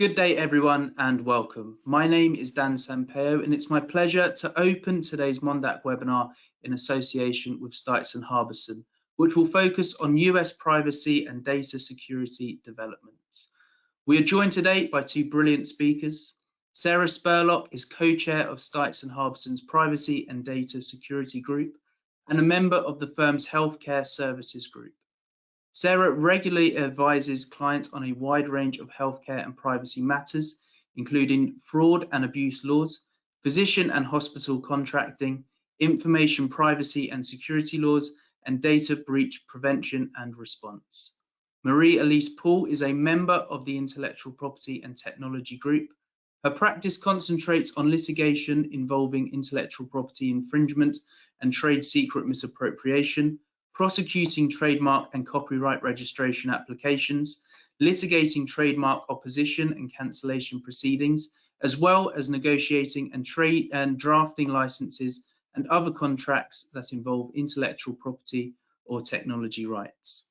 Good day, everyone, and welcome. My name is Dan Sampaio, and it's my pleasure to open today's Mondaq webinar in association with Stites Harbison, which will focus on US privacy and data security developments. We are joined today by two brilliant speakers. Sarah Spurlock is co-chair of Stites Harbison's Privacy and Data Security Group and a member of the firm's Healthcare Services Group. Sarah regularly advises clients on a wide range of healthcare and privacy matters, including fraud and abuse laws, physician and hospital contracting, information privacy and security laws, and data breach prevention and response. Mari-Elise is a member of the Intellectual Property and Technology Group. Her practice concentrates on litigation involving intellectual property infringement and trade secret misappropriation, prosecuting trademark and copyright registration applications, litigating trademark opposition and cancellation proceedings, as well as negotiating and drafting licenses and other contracts that involve intellectual property or technology rights.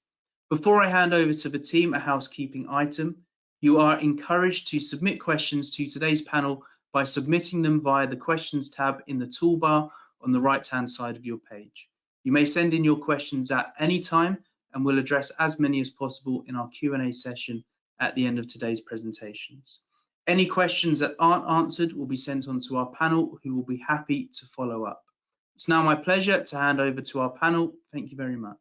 Before I hand over to the team, a housekeeping item. You are encouraged to submit questions to today's panel by submitting them via the questions tab in the toolbar on the right-hand side of your page. You may send in your questions at any time, and we'll address as many as possible in our Q&A session at the end of today's presentations. Any questions that aren't answered will be sent on to our panel, who will be happy to follow up. It's now my pleasure to hand over to our panel. Thank you very much.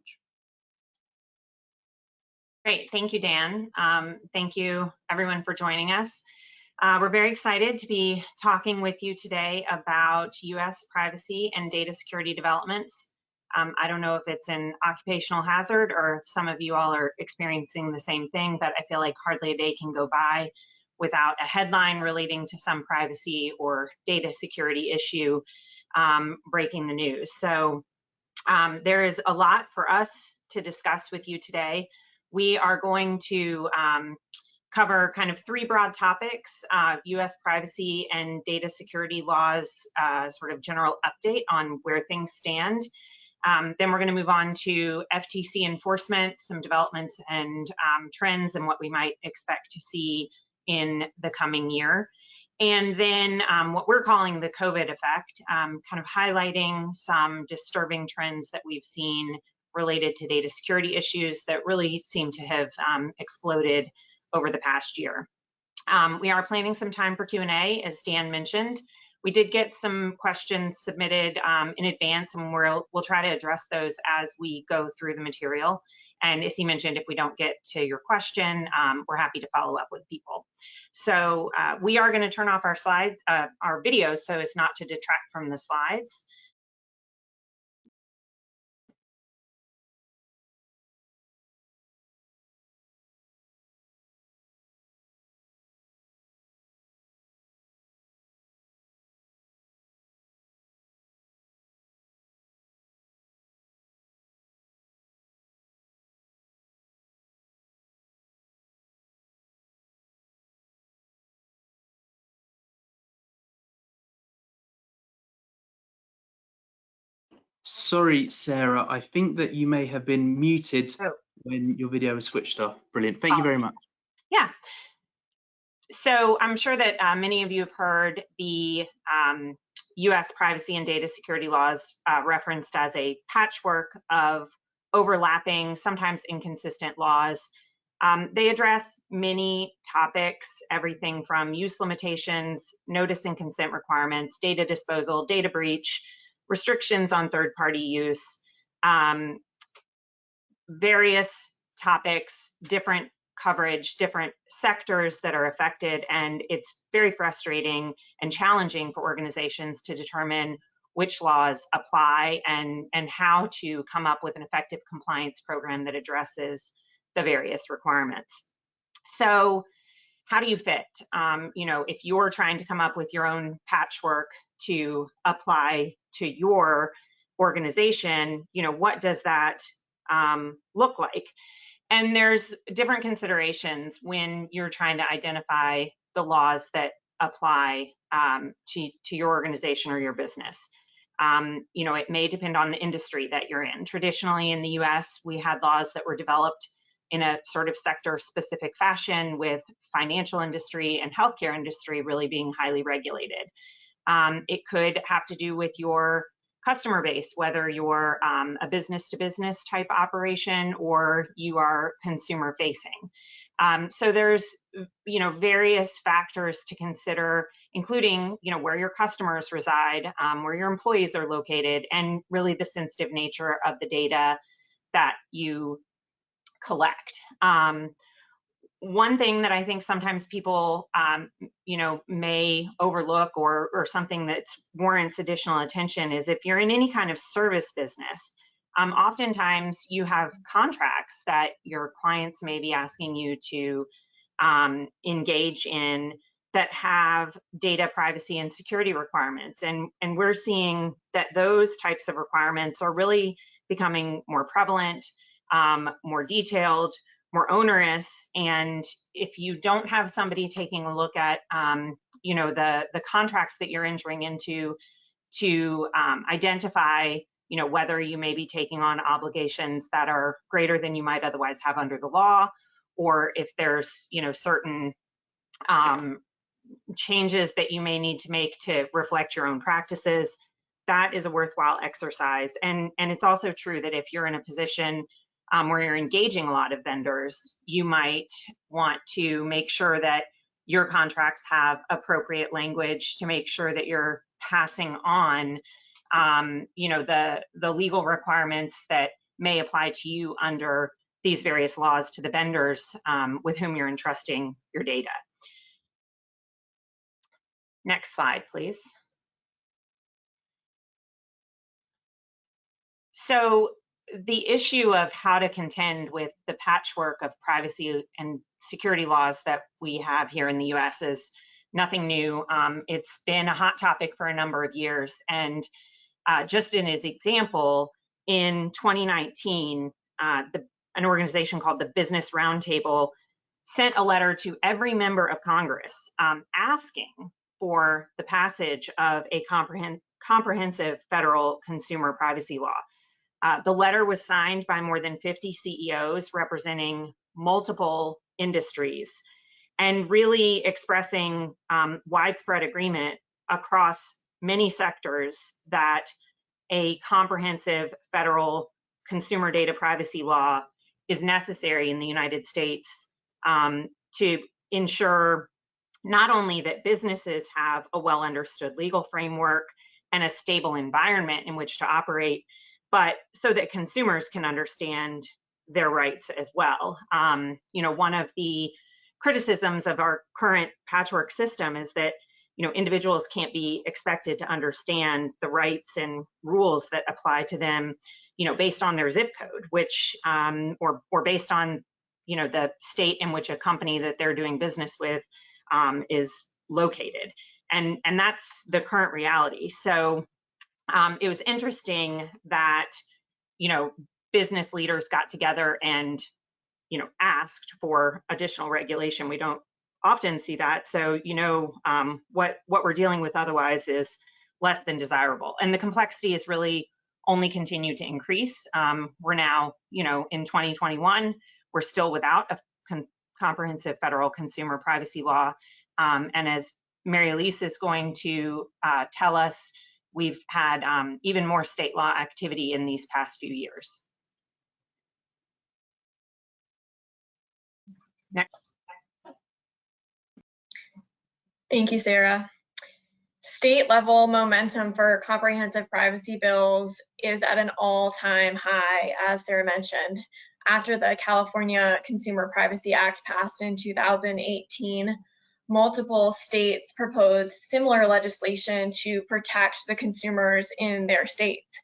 Great, thank you, Dan. Thank you, everyone, for joining us. We're very excited to be talking with you today about US privacy and data security developments. I don't know if it's an occupational hazard or if some of you all are experiencing the same thing, but I feel like hardly a day can go by without a headline relating to some privacy or data security issue breaking the news. So there is a lot for us to discuss with you today. We are going to cover kind of three broad topics: US privacy and data security laws, sort of general update on where things stand. Then we're going to move on to FTC enforcement, some developments and trends and what we might expect to see in the coming year. And then what we're calling the COVID effect, kind of highlighting some disturbing trends that we've seen related to data security issues that really seem to have exploded over the past year. We are planning some time for Q&A, as Dan mentioned. We did get some questions submitted in advance, and we'll try to address those as we go through the material. And as he mentioned, if we don't get to your question, we're happy to follow up with people. So we are going to turn off our slides, our videos, so as not to detract from the slides. Sorry, Sarah, I think that you may have been muted when your video was switched off. Brilliant. Thank you very much. Yeah. So I'm sure that many of you have heard the US privacy and data security laws referenced as a patchwork of overlapping, sometimes inconsistent laws. They address many topics, everything from use limitations, notice and consent requirements, data disposal, data breach, restrictions on third-party use, various topics, different coverage, different sectors that are affected, and it's very frustrating and challenging for organizations to determine which laws apply and how to come up with an effective compliance program that addresses the various requirements. So how do you fit? You know, if you're trying to come up with your own patchwork to apply to your organization, you know, what does that look like? And there's different considerations when you're trying to identify the laws that apply to your organization or your business. You know, it may depend on the industry that you're in. Traditionally in the US, we had laws that were developed in a sort of sector specific fashion, with financial industry and healthcare industry really being highly regulated. It could have to do with your customer base, whether you're a business to business type operation or you are consumer facing. So there's, various factors to consider, including, where your customers reside, where your employees are located, and really the sensitive nature of the data that you collect. One thing that I think sometimes people, may overlook, or something that warrants additional attention, is if you're in any kind of service business, oftentimes you have contracts that your clients may be asking you to engage in that have data privacy and security requirements. And we're seeing that those types of requirements are really becoming more prevalent, more detailed, more onerous. And if you don't have somebody taking a look at, the contracts that you're entering into to identify, whether you may be taking on obligations that are greater than you might otherwise have under the law, or if there's, certain changes that you may need to make to reflect your own practices, that is a worthwhile exercise. And it's also true that if you're in a position where you're engaging a lot of vendors, you might want to make sure that your contracts have appropriate language to make sure that you're passing on, the legal requirements that may apply to you under these various laws to the vendors with whom you're entrusting your data. Next slide, please. So the issue of how to contend with the patchwork of privacy and security laws that we have here in the US is nothing new. It's been a hot topic for a number of years. And just in as example, in 2019, an organization called the Business Roundtable sent a letter to every member of Congress asking for the passage of a comprehensive federal consumer privacy law. The letter was signed by more than 50 CEOs representing multiple industries, and really expressing widespread agreement across many sectors that a comprehensive federal consumer data privacy law is necessary in the United States to ensure not only that businesses have a well understood legal framework and a stable environment in which to operate, but so that consumers can understand their rights as well. One of the criticisms of our current patchwork system is that individuals can't be expected to understand the rights and rules that apply to them, based on their zip code, which or based on the state in which a company that they're doing business with is located, and that's the current reality. So it was interesting that business leaders got together and asked for additional regulation. We don't often see that, so what we're dealing with otherwise is less than desirable, and the complexity has really only continued to increase. We're now in 2021, we're still without a comprehensive federal consumer privacy law, and as Mari-Elise is going to tell us, we've had even more state law activity in these past few years. Next. Thank you, Sarah. State level momentum for comprehensive privacy bills is at an all-time high, as Sarah mentioned. After the California Consumer Privacy Act passed in 2018, multiple states proposed similar legislation to protect the consumers in their states.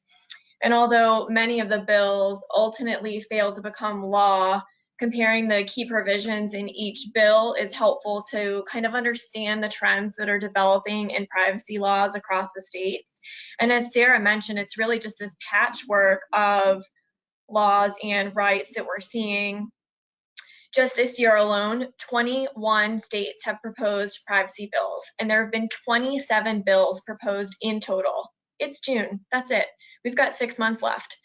And although many of the bills ultimately failed to become law, comparing the key provisions in each bill is helpful to kind of understand the trends that are developing in privacy laws across the states. And as Sarah mentioned, it's really just this patchwork of laws and rights that we're seeing. Just this year alone, 21 states have proposed privacy bills, and there have been 27 bills proposed in total. It's June, that's it. We've got 6 months left.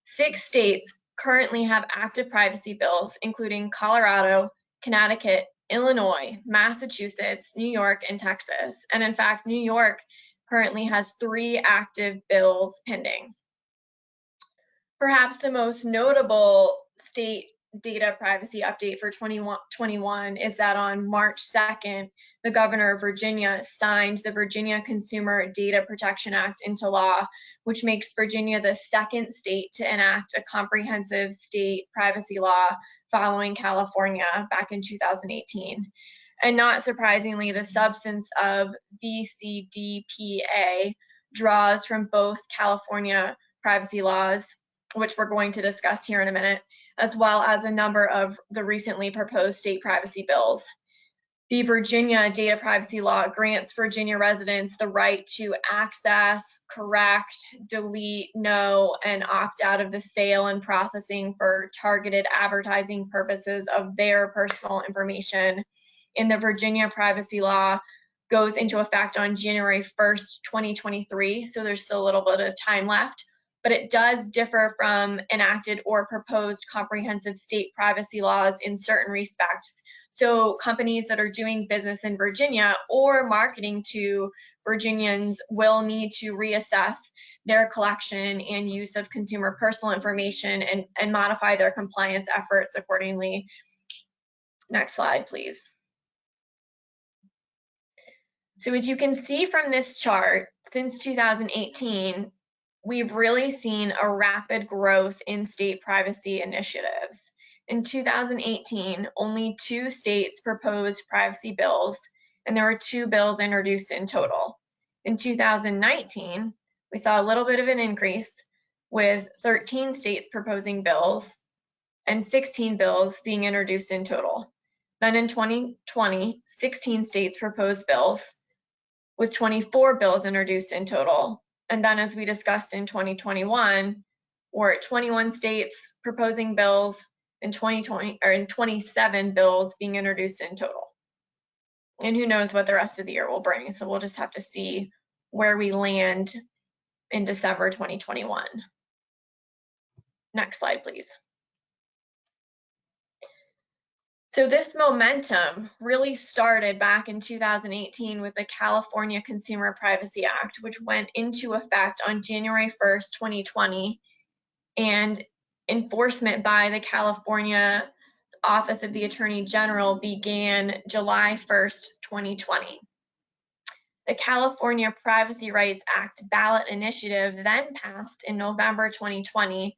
6 states currently have active privacy bills, including Colorado, Connecticut, Illinois, Massachusetts, New York, and Texas. And in fact, New York currently has 3 active bills pending. Perhaps the most notable state data privacy update for 2021 is that on March 2nd, the governor of Virginia signed the Virginia Consumer Data Protection Act into law, which makes Virginia the 2nd state to enact a comprehensive state privacy law following California back in 2018. And not surprisingly, the substance of VCDPA draws from both California privacy laws, which we're going to discuss here in a minute, as well as a number of the recently proposed state privacy bills. The Virginia Data Privacy Law grants Virginia residents the right to access, correct, delete, know, and opt out of the sale and processing for targeted advertising purposes of their personal information. And the Virginia Privacy Law goes into effect on January 1st, 2023, so there's still a little bit of time left. But it does differ from enacted or proposed comprehensive state privacy laws in certain respects. So companies that are doing business in Virginia or marketing to Virginians will need to reassess their collection and use of consumer personal information and modify their compliance efforts accordingly. Next slide, please. So as you can see from this chart, since 2018, we've really seen a rapid growth in state privacy initiatives. In 2018, only 2 states proposed privacy bills, and there were 2 bills introduced in total. In 2019, we saw a little bit of an increase with 13 states proposing bills and 16 bills being introduced in total. Then in 2020, 16 states proposed bills with 24 bills introduced in total. And then as we discussed in 2021, we're at 21 states proposing bills and 27 bills being introduced in total. And who knows what the rest of the year will bring. So we'll just have to see where we land in December 2021. Next slide, please. So this momentum really started back in 2018 with the California Consumer Privacy Act, which went into effect on January 1st, 2020, and enforcement by the California Office of the Attorney General began July 1st, 2020. The California Privacy Rights Act ballot initiative then passed in November 2020,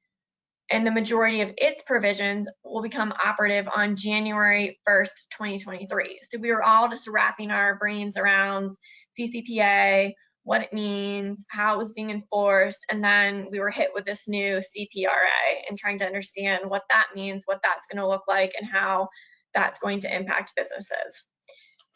and the majority of its provisions will become operative on January 1st, 2023. So we were all just wrapping our brains around CCPA, what it means, how it was being enforced, and then we were hit with this new CPRA and trying to understand what that means, what that's going to look like, and how that's going to impact businesses.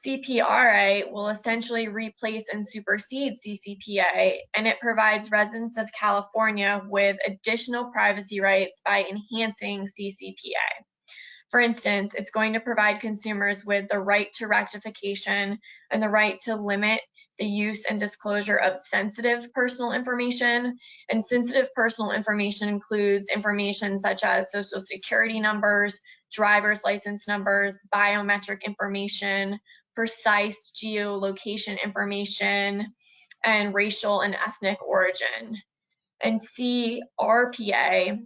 CPRA will essentially replace and supersede CCPA, and it provides residents of California with additional privacy rights by enhancing CCPA. For instance, it's going to provide consumers with the right to rectification and the right to limit the use and disclosure of sensitive personal information. And sensitive personal information includes information such as social security numbers, driver's license numbers, biometric information, precise geolocation information, and racial and ethnic origin. And CRPA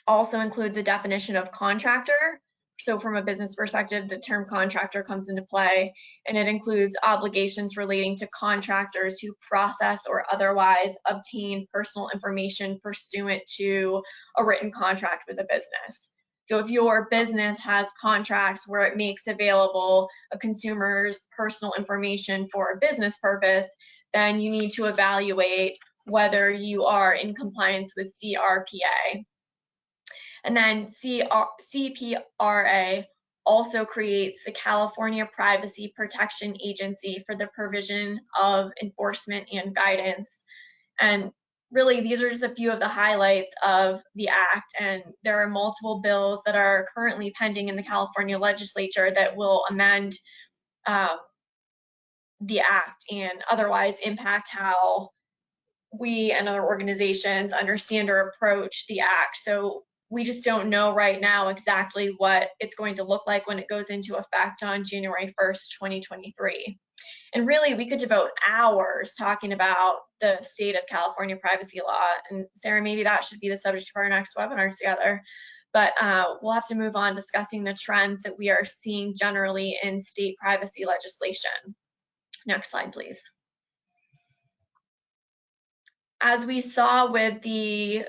also includes a definition of contractor. So from a business perspective, the term contractor comes into play, and it includes obligations relating to contractors who process or otherwise obtain personal information pursuant to a written contract with a business. So if your business has contracts where it makes available a consumer's personal information for a business purpose, then you need to evaluate whether you are in compliance with CRPA. And then CPRA also creates the California Privacy Protection Agency for the provision of enforcement and guidance. And really, these are just a few of the highlights of the act, and there are multiple bills that are currently pending in the California legislature that will amend the act and otherwise impact how we and other organizations understand or approach the act. So we just don't know right now exactly what it's going to look like when it goes into effect on January 1st, 2023. And really, we could devote hours talking about the state of California privacy law. And Sarah, maybe that should be the subject of our next webinar together. But we'll have to move on discussing the trends that we are seeing generally in state privacy legislation. Next slide, please. As we saw with the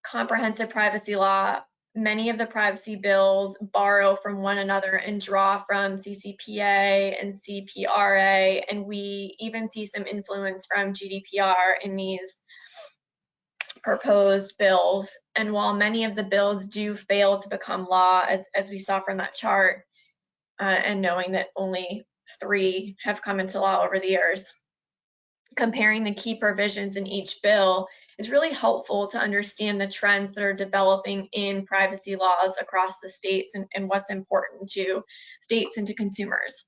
comprehensive privacy law, many of the privacy bills borrow from one another and draw from CCPA and CPRA, and we even see some influence from GDPR in these proposed bills. And while many of the bills do fail to become law, as we saw from that chart, and knowing that only 3 have come into law over the years, comparing the key provisions in each bill is really helpful to understand the trends that are developing in privacy laws across the states and what's important to states and to consumers.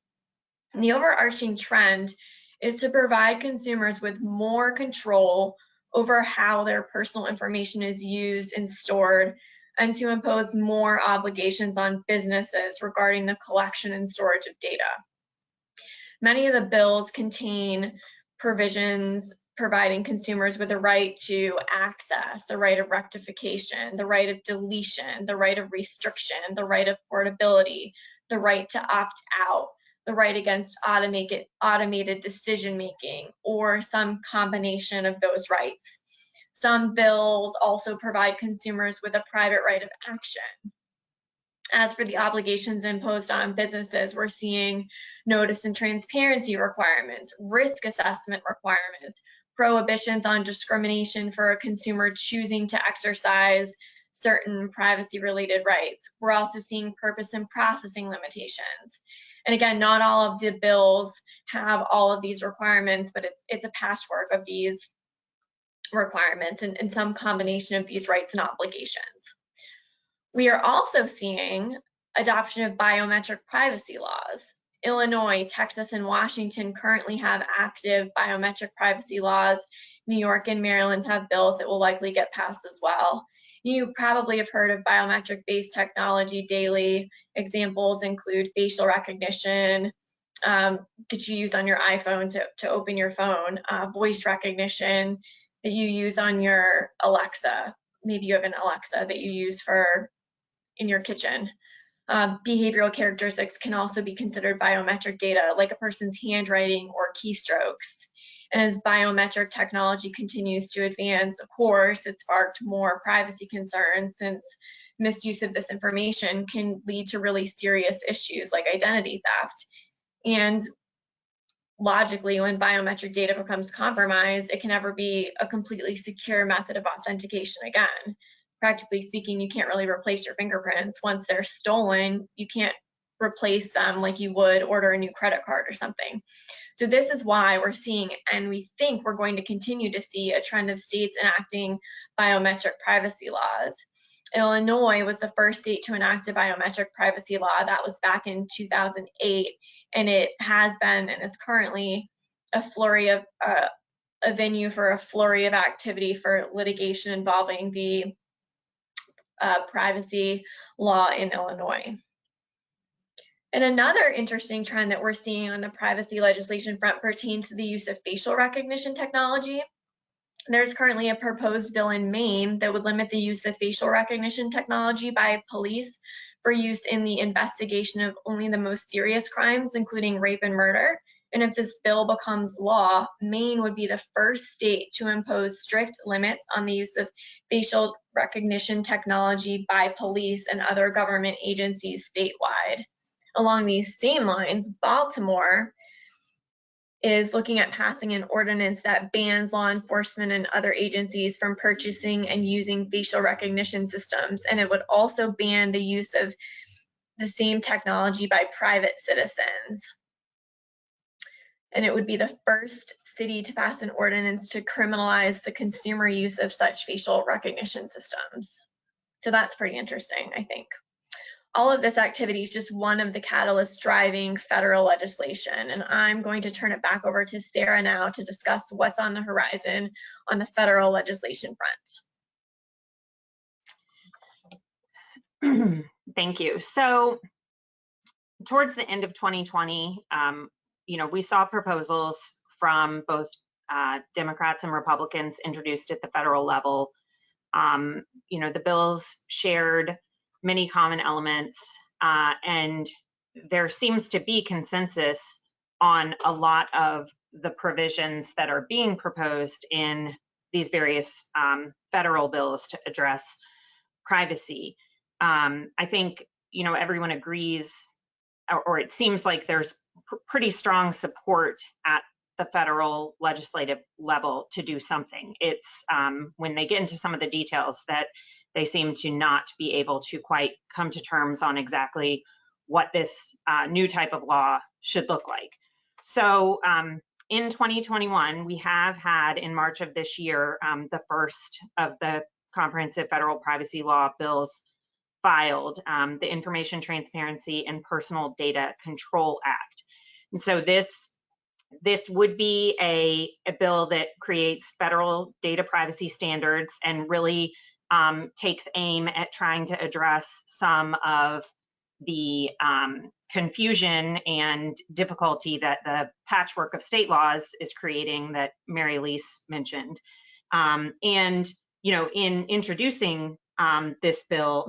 And the overarching trend is to provide consumers with more control over how their personal information is used and stored, and to impose more obligations on businesses regarding the collection and storage of data. Many of the bills contain provisions providing consumers with the right to access, the right of rectification, the right of deletion, the right of restriction, the right of portability, the right to opt out, the right against automated decision making, or some combination of those rights. Some bills also provide consumers with a private right of action. As for the obligations imposed on businesses, we're seeing notice and transparency requirements, risk assessment requirements, prohibitions on discrimination for a consumer choosing to exercise certain privacy-related rights. We're also seeing purpose and processing limitations. And again, not all of the bills have all of these requirements, but it's a patchwork of these requirements and some combination of these rights and obligations. We are also seeing adoption of biometric privacy laws. Illinois, Texas, and Washington currently have active biometric privacy laws. New York and Maryland have bills that will likely get passed as well. You probably have heard of biometric-based technology daily. Examples include facial recognition that you use on your iPhone to open your phone, voice recognition that you use on your Alexa. Maybe you have an Alexa that you use in your kitchen. Behavioral characteristics can also be considered biometric data, like a person's handwriting or keystrokes. And as biometric technology continues to advance, of course, it sparked more privacy concerns, since misuse of this information can lead to really serious issues like identity theft. And logically, when biometric data becomes compromised, it can never be a completely secure method of authentication again. Practically speaking, you can't really replace your fingerprints. Once they're stolen, you can't replace them like you would order a new credit card or something. So this is why we're seeing, and we think we're going to continue to see, a trend of states enacting biometric privacy laws. Illinois was the first state to enact a biometric privacy law. That was back in 2008, and it has been and is currently a flurry of a venue for a flurry of activity for litigation involving the privacy law in Illinois. And another interesting trend that we're seeing on the privacy legislation front pertains to the use of facial recognition technology. There's currently a proposed bill in Maine that would limit the use of facial recognition technology by police for use in the investigation of only the most serious crimes, including rape and murder. And if this bill becomes law, Maine would be the first state to impose strict limits on the use of facial recognition technology by police and other government agencies statewide. Along these same lines, Baltimore is looking at passing an ordinance that bans law enforcement and other agencies from purchasing and using facial recognition systems. And it would also ban the use of the same technology by private citizens. And it would be the first city to pass an ordinance to criminalize the consumer use of such facial recognition systems. So that's pretty interesting, I think. All of this activity is just one of the catalysts driving federal legislation, and I'm going to turn it back over to Sarah now to discuss what's on the horizon on the federal legislation front. Thank you. So towards the end of 2020, we saw proposals from both Democrats and Republicans introduced at the federal level. The bills shared many common elements, and there seems to be consensus on a lot of the provisions that are being proposed in these various federal bills to address privacy. I think, everyone agrees, or it seems like there's pretty strong support at the federal legislative level to do something. It's when they get into some of the details that they seem to not be able to quite come to terms on exactly what this new type of law should look like. So in 2021, we have had in March of this year, the first of the comprehensive federal privacy law bills filed, the Information Transparency and Personal Data Control Act. And so this would be a bill that creates federal data privacy standards and really takes aim at trying to address some of the confusion and difficulty that the patchwork of state laws is creating that Mari-Elise mentioned. In introducing this bill,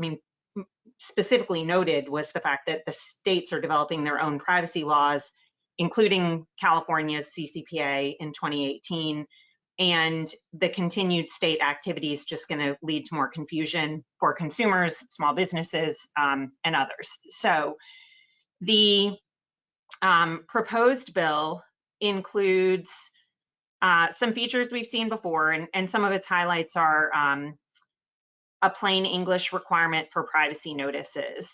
specifically noted was the fact that the states are developing their own privacy laws, including California's CCPA in 2018, and the continued state activity is just going to lead to more confusion for consumers, small businesses, and others. So the proposed bill includes some features we've seen before, and some of its highlights are a plain English requirement for privacy notices.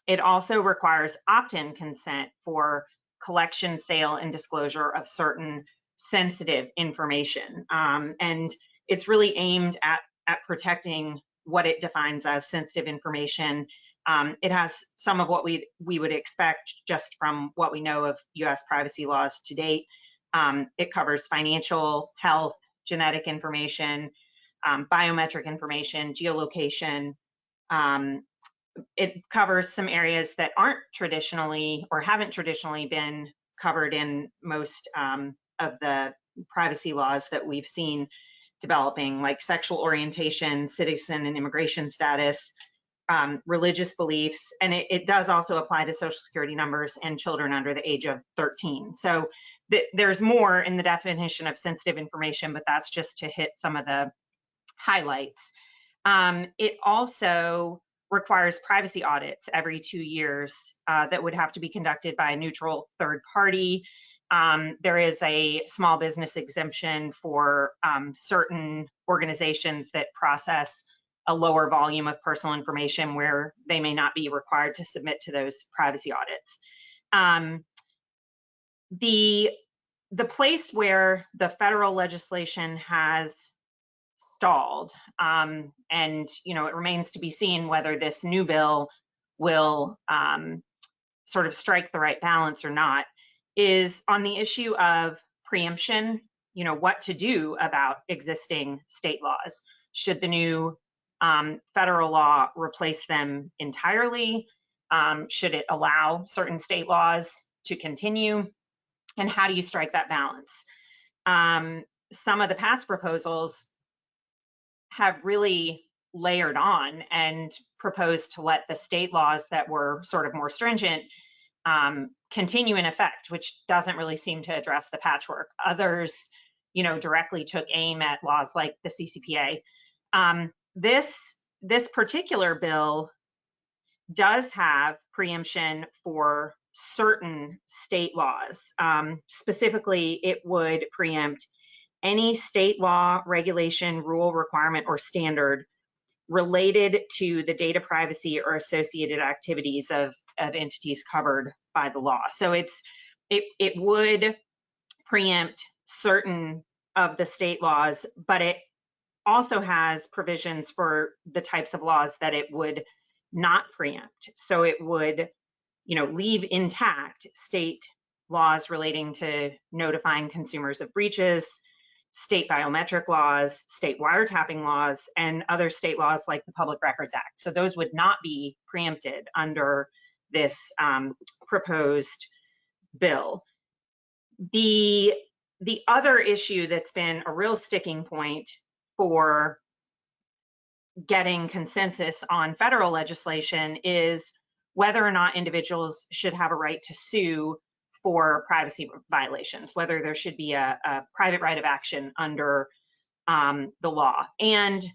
It also requires opt-in consent for collection, sale, and disclosure of certain sensitive information. And it's really aimed at protecting what it defines as sensitive information. It has some of what we would expect just from what we know of US privacy laws to date. It covers financial, health, genetic information, biometric information, geolocation. It covers some areas that aren't traditionally or haven't traditionally been covered in most of the privacy laws that we've seen developing, like sexual orientation, citizen and immigration status, religious beliefs, and it does also apply to social security numbers and children under the age of 13. So there's more in the definition of sensitive information, but that's just to hit some of the highlights. It also requires privacy audits every 2 years that would have to be conducted by a neutral third party. There is a small business exemption for certain organizations that process a lower volume of personal information where they may not be required to submit to those privacy audits. The place where the federal legislation has stalled, and it remains to be seen whether this new bill will sort of strike the right balance or not, is on the issue of preemption, what to do about existing state laws. Should the new federal law replace them entirely? Should it allow certain state laws to continue? And how do you strike that balance? Some of the past proposals have really layered on and proposed to let the state laws that were sort of more stringent continue in effect, which doesn't really seem to address the patchwork. Others, directly took aim at laws like the CCPA. This particular bill does have preemption for certain state laws. Specifically, it would preempt any state law, regulation, rule, requirement, or standard related to the data privacy or associated activities of entities covered by the law. So it would preempt certain of the state laws, but it also has provisions for the types of laws that it would not preempt. So it would, leave intact state laws relating to notifying consumers of breaches, state biometric laws, state wiretapping laws, and other state laws like the Public Records Act. So those would not be preempted under this proposed bill. The other issue that's been a real sticking point for getting consensus on federal legislation is whether or not individuals should have a right to sue for privacy violations, whether there should be a private right of action under the law. And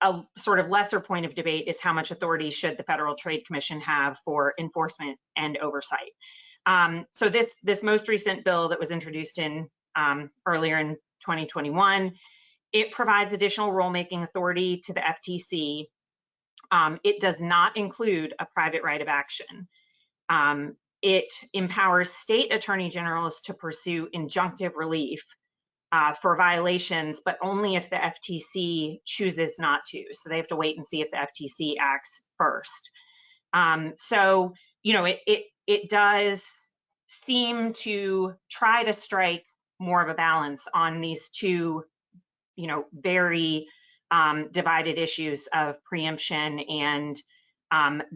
a sort of lesser point of debate is how much authority should the Federal Trade Commission have for enforcement and oversight. So this most recent bill that was introduced in earlier in 2021, it provides additional rulemaking authority to the FTC. It does not include a private right of action. It empowers state attorney generals to pursue injunctive relief for violations, but only if the FTC chooses not to. So they have to wait and see if the FTC acts first. So, you know, it does seem to try to strike more of a balance on these two, you know, very divided issues of preemption and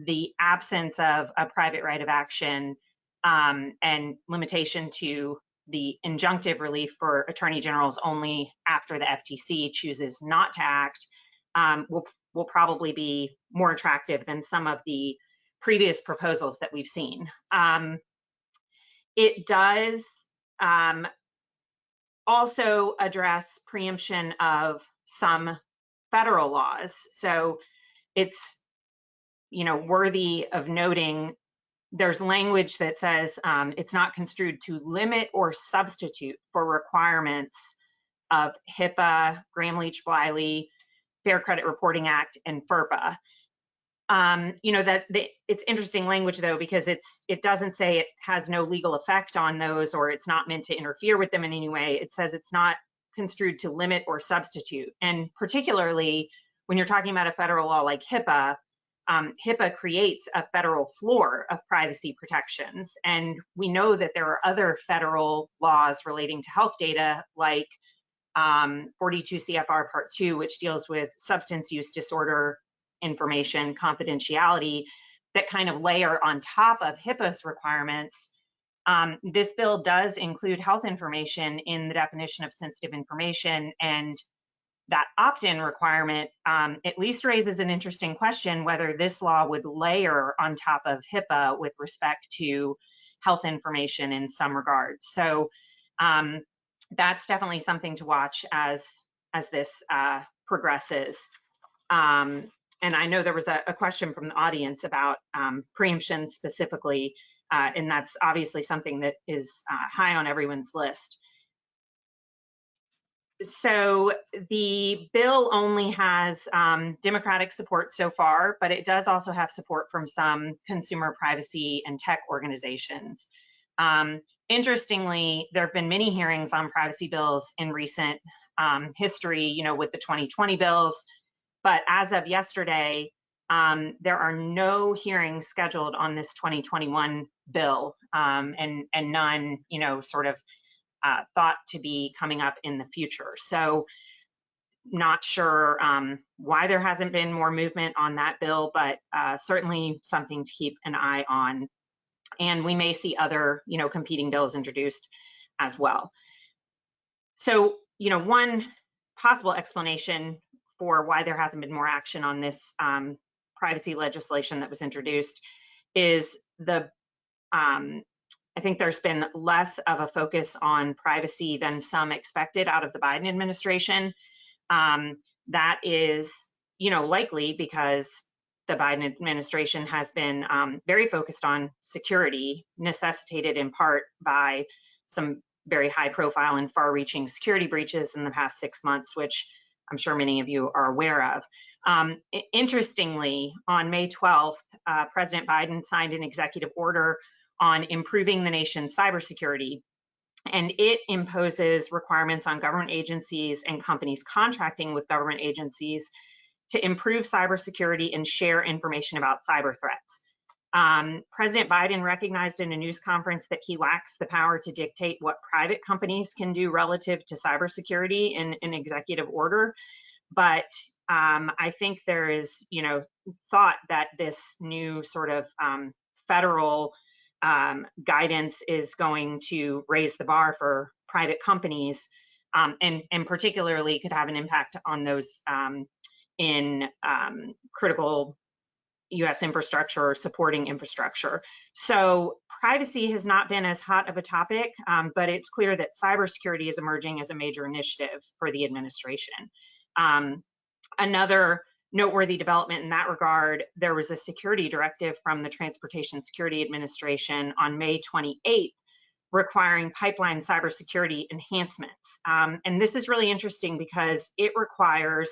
the absence of a private right of action and limitation to the injunctive relief for attorney generals only after the FTC chooses not to act will probably be more attractive than some of the previous proposals that we've seen. It does also address preemption of some federal laws. So it's, you know, worthy of noting there's language that says it's not construed to limit or substitute for requirements of HIPAA, Gramm-Leach-Bliley, Fair Credit Reporting Act, and FERPA. You know, it's interesting language though, because it doesn't say it has no legal effect on those or it's not meant to interfere with them in any way. It says it's not construed to limit or substitute. And particularly when you're talking about a federal law like HIPAA, HIPAA creates a federal floor of privacy protections. And we know that there are other federal laws relating to health data like 42 CFR Part 2, which deals with substance use disorder information confidentiality, that kind of layer on top of HIPAA's requirements. This bill does include health information in the definition of sensitive information, and that opt-in requirement at least raises an interesting question whether this law would layer on top of HIPAA with respect to health information in some regards. So that's definitely something to watch as this progresses. And I know there was a question from the audience about preemption specifically, and that's obviously something that is high on everyone's list. So the bill only has Democratic support so far, but it does also have support from some consumer privacy and tech organizations. Interestingly, there have been many hearings on privacy bills in recent history, you know, with the 2020 bills. But as of yesterday, there are no hearings scheduled on this 2021 bill, and none, you know, sort of thought to be coming up in the future. So not sure why there hasn't been more movement on that bill, but certainly something to keep an eye on. And we may see other, you know, competing bills introduced as well. So, you know, one possible explanation for why there hasn't been more action on this privacy legislation that was introduced is I think there's been less of a focus on privacy than some expected out of the Biden administration. That is, you know, likely because the Biden administration has been very focused on security, necessitated in part by some very high profile and far reaching security breaches in the past 6 months, which I'm sure many of you are aware of. Interestingly, on May 12th, President Biden signed an executive order on improving the nation's cybersecurity, and it imposes requirements on government agencies and companies contracting with government agencies to improve cybersecurity and share information about cyber threats. President Biden recognized in a news conference that he lacks the power to dictate what private companies can do relative to cybersecurity in an executive order. But I think there is, thought that this new sort of federal guidance is going to raise the bar for private companies, and particularly could have an impact on those in critical U.S. infrastructure or supporting infrastructure. So privacy has not been as hot of a topic, but it's clear that cybersecurity is emerging as a major initiative for the administration. Another noteworthy development in that regard, there was a security directive from the Transportation Security Administration on May 28th requiring pipeline cybersecurity enhancements. And this is really interesting because it requires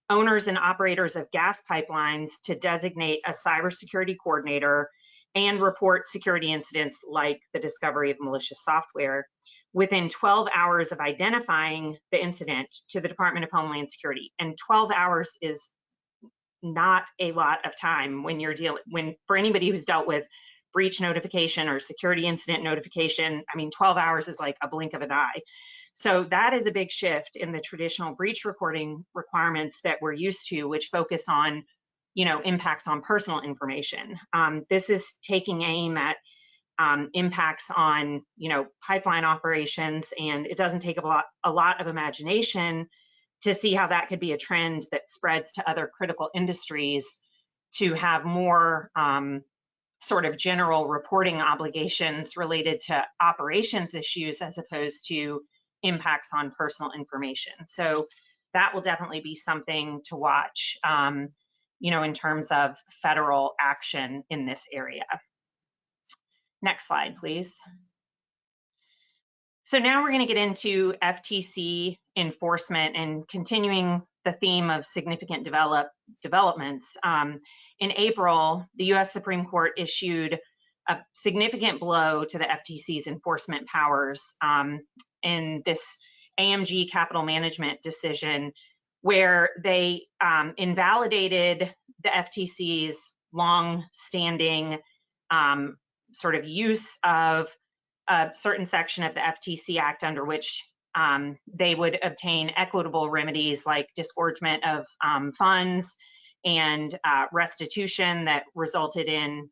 owners and operators of gas pipelines to designate a cybersecurity coordinator and report security incidents like the discovery of malicious software within 12 hours of identifying the incident to the Department of Homeland Security. And 12 hours is not a lot of time when you're for anybody who's dealt with breach notification or security incident notification. I mean, 12 hours is like a blink of an eye. So that is a big shift in the traditional breach reporting requirements that we're used to, which focus on, impacts on personal information. This is taking aim at impacts on, pipeline operations, and it doesn't take a lot of imagination to see how that could be a trend that spreads to other critical industries to have more sort of general reporting obligations related to operations issues as opposed to impacts on personal information. So that will definitely be something to watch, in terms of federal action in this area. Next slide, please. So now we're going to get into FTC enforcement and continuing the theme of significant developments. In April, the U.S. Supreme Court issued a significant blow to the FTC's enforcement powers in this AMG capital management decision, where they invalidated the FTC's long-standing sort of use of a certain section of the FTC Act under which they would obtain equitable remedies like disgorgement of funds and restitution that resulted in,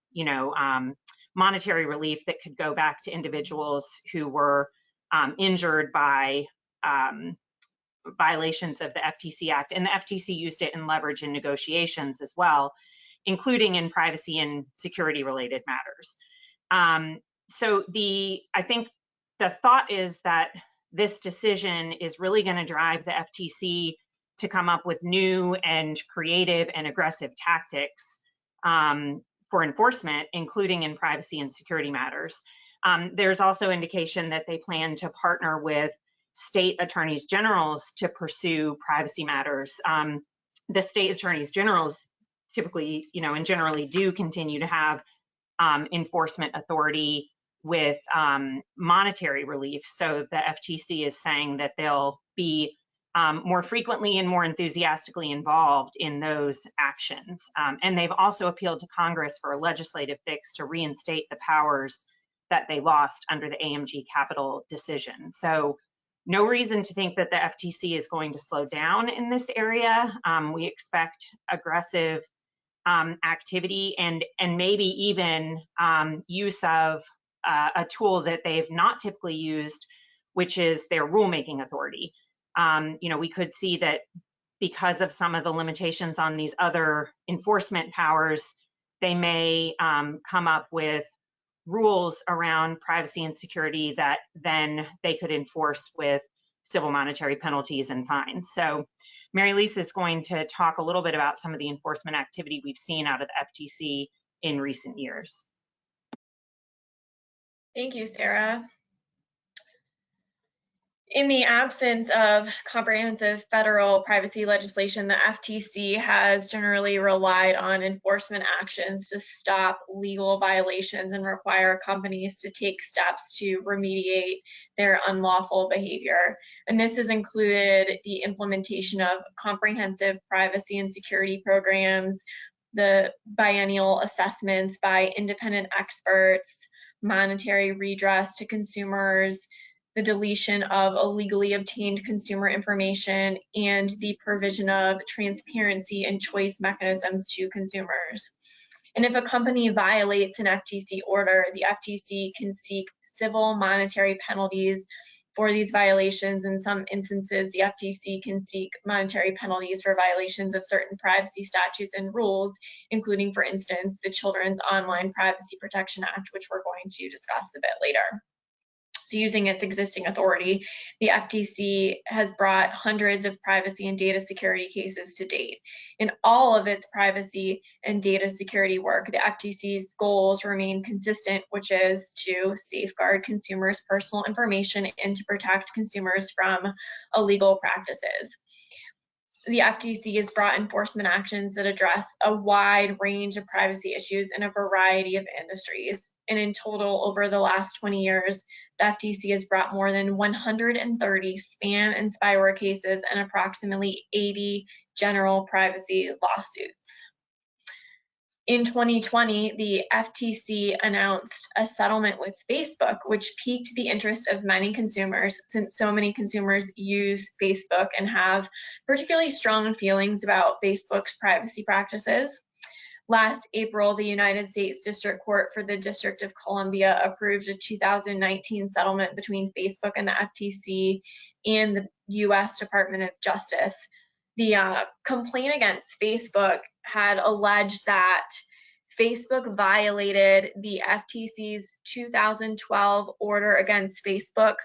monetary relief that could go back to individuals who were injured by violations of the FTC Act. And the FTC used it in leverage and negotiations as well, including in privacy and security related matters. So I think the thought is that this decision is really going to drive the FTC to come up with new and creative and aggressive tactics for enforcement, including in privacy and security matters. There's also indication that they plan to partner with state attorneys generals to pursue privacy matters. The state attorneys generals typically, and generally do continue to have enforcement authority with monetary relief. So the FTC is saying that they'll be more frequently and more enthusiastically involved in those actions. And they've also appealed to Congress for a legislative fix to reinstate the powers that they lost under the AMG capital decision. So no reason to think that the FTC is going to slow down in this area. We expect aggressive activity and maybe even use of a tool that they've not typically used, which is their rulemaking authority. We could see that because of some of the limitations on these other enforcement powers, they may come up with rules around privacy and security that then they could enforce with civil monetary penalties and fines. So Mari-Elise is going to talk a little bit about some of the enforcement activity we've seen out of the FTC in recent years. Thank you, Sarah. In the absence of comprehensive federal privacy legislation, the FTC has generally relied on enforcement actions to stop legal violations and require companies to take steps to remediate their unlawful behavior. And this has included the implementation of comprehensive privacy and security programs, the biennial assessments by independent experts, monetary redress to consumers, the deletion of illegally obtained consumer information, and the provision of transparency and choice mechanisms to consumers. And if a company violates an FTC order, the FTC can seek civil monetary penalties for these violations. In some instances, the FTC can seek monetary penalties for violations of certain privacy statutes and rules, including, for instance, the Children's Online Privacy Protection Act, which we're going to discuss a bit later. So using its existing authority, the FTC has brought hundreds of privacy and data security cases to date. In all of its privacy and data security work, the FTC's goals remain consistent, which is to safeguard consumers' personal information and to protect consumers from illegal practices. The FTC has brought enforcement actions that address a wide range of privacy issues in a variety of industries. And in total, over the last 20 years, the FTC has brought more than 130 spam and spyware cases and approximately 80 general privacy lawsuits. In 2020, the FTC announced a settlement with Facebook, which piqued the interest of many consumers, since so many consumers use Facebook and have particularly strong feelings about Facebook's privacy practices. Last April, the United States District Court for the District of Columbia approved a 2019 settlement between Facebook and the FTC and the U.S. Department of Justice. The complaint against Facebook had alleged that Facebook violated the FTC's 2012 order against Facebook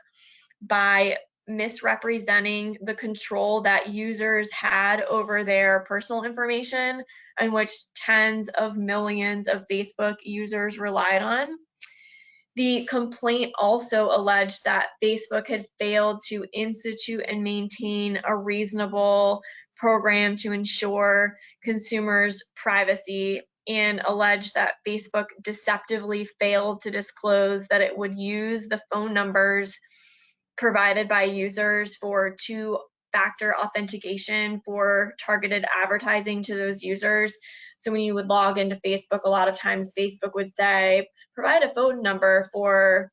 by misrepresenting the control that users had over their personal information, and which tens of millions of Facebook users relied on. The complaint also alleged that Facebook had failed to institute and maintain a reasonable program to ensure consumers' privacy, and alleged that Facebook deceptively failed to disclose that it would use the phone numbers provided by users for two-factor authentication for targeted advertising to those users. So when you would log into Facebook, a lot of times Facebook would say, provide a phone number for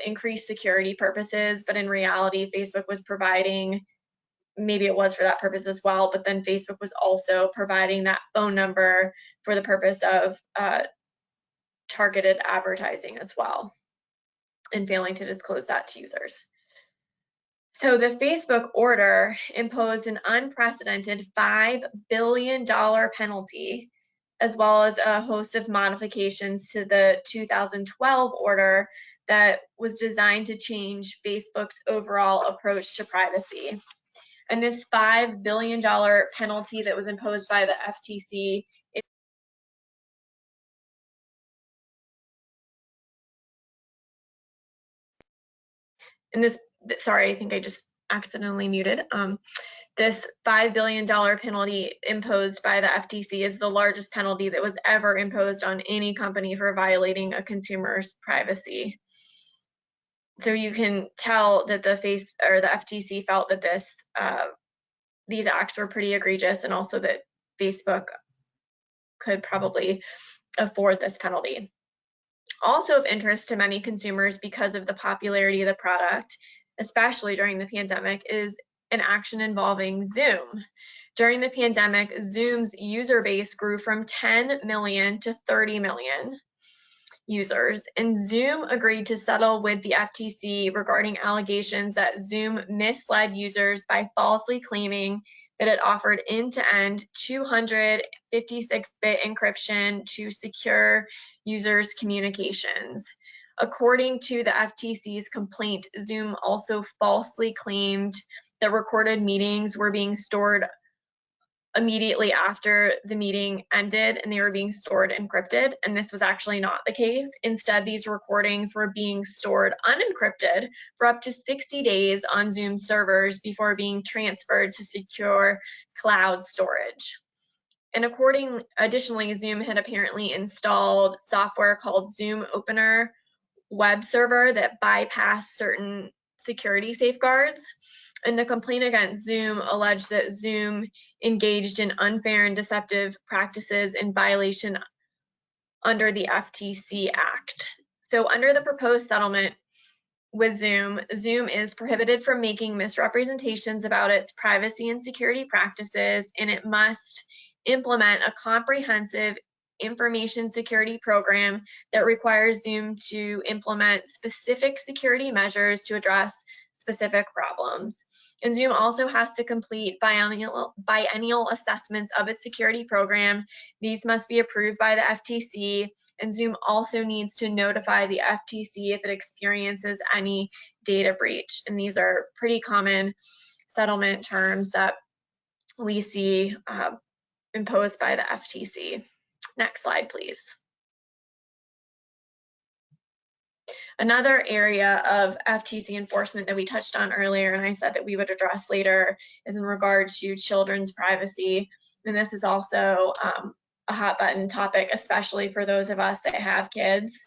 increased security purposes, but in reality, Facebook was providing, maybe it was for that purpose as well, but then Facebook was also providing that phone number for the purpose of targeted advertising as well, and failing to disclose that to users. So the Facebook order imposed an unprecedented $5 billion penalty, as well as a host of modifications to the 2012 order that was designed to change Facebook's overall approach to privacy. And this $5 billion penalty that was imposed by the FTC, and this, sorry, I think I just accidentally muted. This $5 billion penalty imposed by the FTC is the largest penalty that was ever imposed on any company for violating a consumer's privacy. So you can tell that the FTC felt that these acts were pretty egregious, and also that Facebook could probably afford this penalty. Also of interest to many consumers because of the popularity of the product, especially during the pandemic, is an action involving Zoom. During the pandemic, Zoom's user base grew from 10 million to 30 million users, and Zoom agreed to settle with the FTC regarding allegations that Zoom misled users by falsely claiming that it offered end-to-end 256-bit encryption to secure users' communications. According to the FTC's complaint, Zoom also falsely claimed that recorded meetings were being stored immediately after the meeting ended, and they were being stored encrypted, and this was actually not the case. Instead, these recordings were being stored unencrypted for up to 60 days on Zoom servers before being transferred to secure cloud storage. And additionally, Zoom had apparently installed software called Zoom Opener web server that bypassed certain security safeguards. And the complaint against Zoom alleged that Zoom engaged in unfair and deceptive practices in violation under the FTC Act. So under the proposed settlement with Zoom, Zoom is prohibited from making misrepresentations about its privacy and security practices, and it must implement a comprehensive information security program that requires Zoom to implement specific security measures to address specific problems. And Zoom also has to complete biennial assessments of its security program. These must be approved by the FTC, and Zoom also needs to notify the FTC if it experiences any data breach. And these are pretty common settlement terms that we see imposed by the FTC. Next slide, please. Another area of FTC enforcement that we touched on earlier, and I said that we would address later, is in regard to children's privacy. And this is also a hot button topic, especially for those of us that have kids.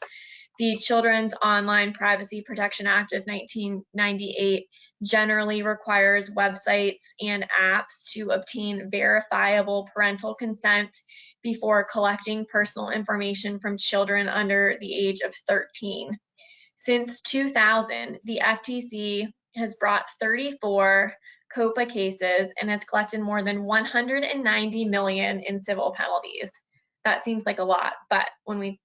The Children's Online Privacy Protection Act of 1998 generally requires websites and apps to obtain verifiable parental consent before collecting personal information from children under the age of 13. Since 2000, the FTC has brought 34 COPA cases and has collected more than 190 million in civil penalties. That seems like a lot, but when we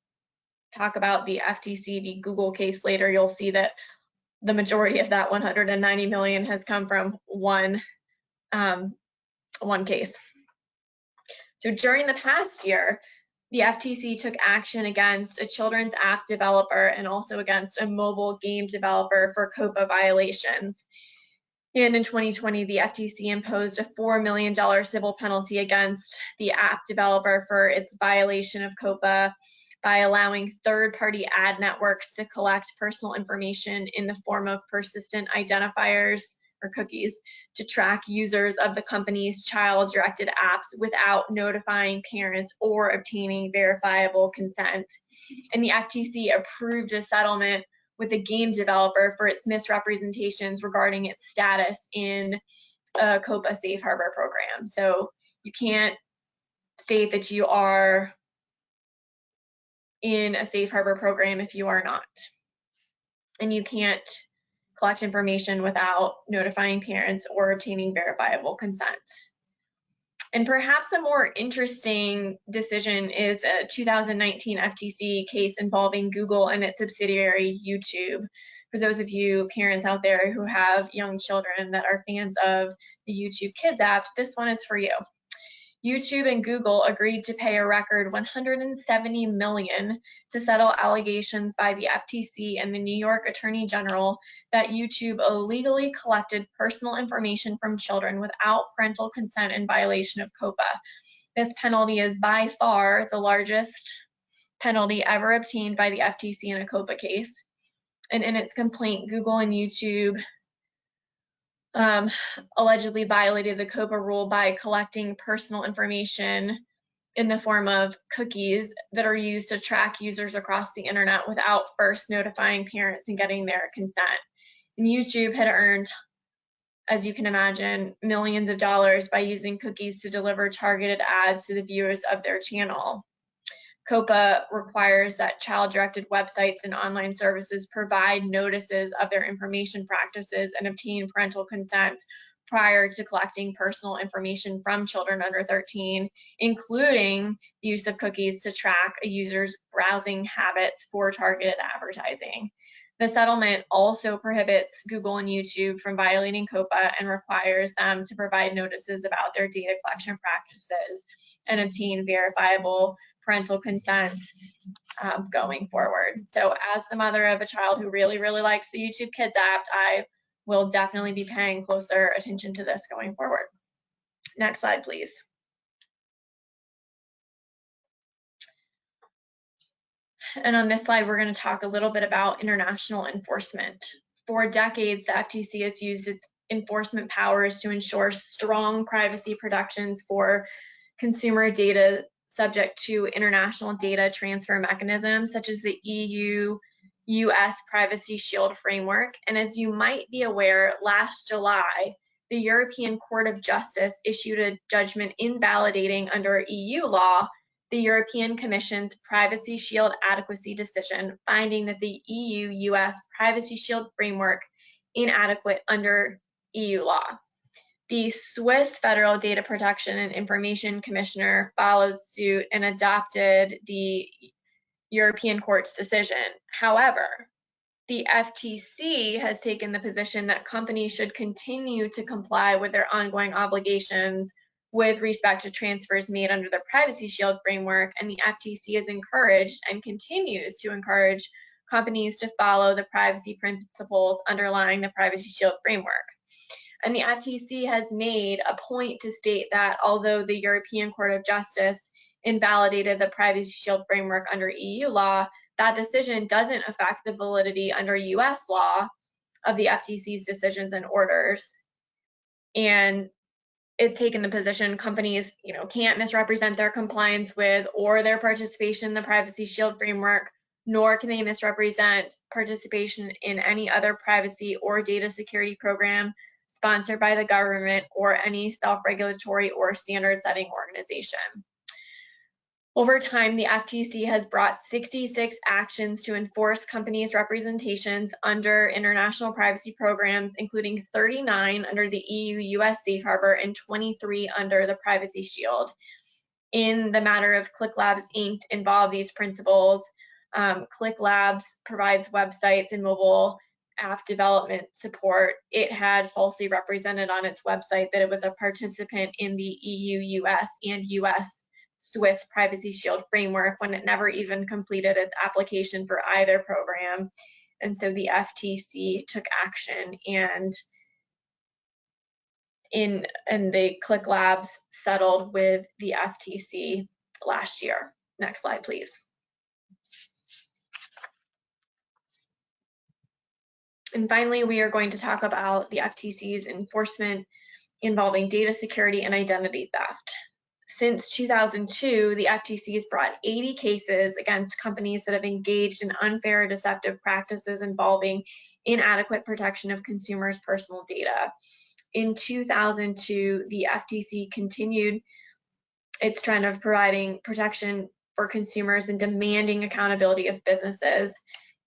talk about the FTC v. Google case later, you'll see that the majority of that 190 million has come from one case. So during the past year, the FTC took action against a children's app developer and also against a mobile game developer for COPA violations. And in 2020, the FTC imposed a $4 million civil penalty against the app developer for its violation of COPA by allowing third-party ad networks to collect personal information in the form of persistent identifiers or cookies to track users of the company's child-directed apps without notifying parents or obtaining verifiable consent. And the FTC approved a settlement with a game developer for its misrepresentations regarding its status in a COPA safe harbor program. So you can't state that you are in a safe harbor program if you are not. And you can't collect information without notifying parents or obtaining verifiable consent. And perhaps a more interesting decision is a 2019 FTC case involving Google and its subsidiary YouTube. For those of you parents out there who have young children that are fans of the YouTube Kids app, this one is for you. YouTube and Google agreed to pay a record $170 million to settle allegations by the FTC and the New York Attorney General that YouTube illegally collected personal information from children without parental consent in violation of COPA. This penalty is by far the largest penalty ever obtained by the FTC in a COPA case. And in its complaint, Google and YouTube allegedly violated the COPA rule by collecting personal information in the form of cookies that are used to track users across the internet without first notifying parents and getting their consent. And YouTube had earned, as you can imagine, millions of dollars by using cookies to deliver targeted ads to the viewers of their channel. COPA requires that child-directed websites and online services provide notices of their information practices and obtain parental consent prior to collecting personal information from children under 13, including the use of cookies to track a user's browsing habits for targeted advertising. The settlement also prohibits Google and YouTube from violating COPA and requires them to provide notices about their data collection practices and obtain verifiable parental consent going forward. So as the mother of a child who really likes the YouTube Kids app, I will definitely be paying closer attention to this going forward. Next slide, please. And on this slide, we're going to talk a little bit about international enforcement. For decades, the FTC has used its enforcement powers to ensure strong privacy protections for consumer data subject to international data transfer mechanisms such as the EU, U.S. Privacy Shield framework. And as you might be aware, last July, the European Court of Justice issued a judgment invalidating under EU law the European Commission's Privacy Shield adequacy decision, finding that the EU-US Privacy Shield framework inadequate under EU law. The Swiss Federal Data Protection and Information Commissioner followed suit and adopted the European Court's decision. However, the FTC has taken the position that companies should continue to comply with their ongoing obligations with respect to transfers made under the Privacy Shield framework, and the FTC has encouraged and continues to encourage companies to follow the privacy principles underlying the Privacy Shield framework. And the FTC has made a point to state that although the European Court of Justice invalidated the Privacy Shield framework under EU law, that decision doesn't affect the validity under US law of the FTC's decisions and orders. And it's taken the position companies, can't misrepresent their compliance with or their participation in the Privacy Shield framework, nor can they misrepresent participation in any other privacy or data security program sponsored by the government or any self-regulatory or standard-setting organization. Over time, the FTC has brought 66 actions to enforce companies' representations under international privacy programs, including 39 under the EU-US Safe Harbor and 23 under the Privacy Shield. In the matter of ClickLabs Inc. involve these principles. ClickLabs provides websites and mobile app development support. It had falsely represented on its website that it was a participant in the EU-US and US Swiss Privacy Shield framework when it never even completed its application for either program. And so the FTC took action, and the ClickLabs settled with the FTC last year. Next slide, please. And finally, we are going to talk about the FTC's enforcement involving data security and identity theft. Since 2002, the FTC has brought 80 cases against companies that have engaged in unfair or deceptive practices involving inadequate protection of consumers' personal data. In 2002, the FTC continued its trend of providing protection for consumers and demanding accountability of businesses.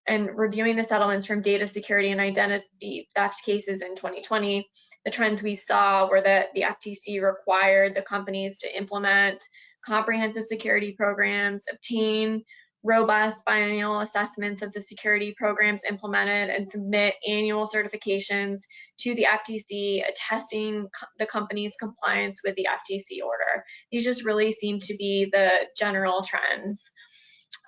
And reviewing the settlements from data security and identity theft cases in 2020, the trends we saw were that the FTC required the companies to implement comprehensive security programs, obtain robust biennial assessments of the security programs implemented, and submit annual certifications to the FTC attesting the company's compliance with the FTC order. These just really seem to be the general trends.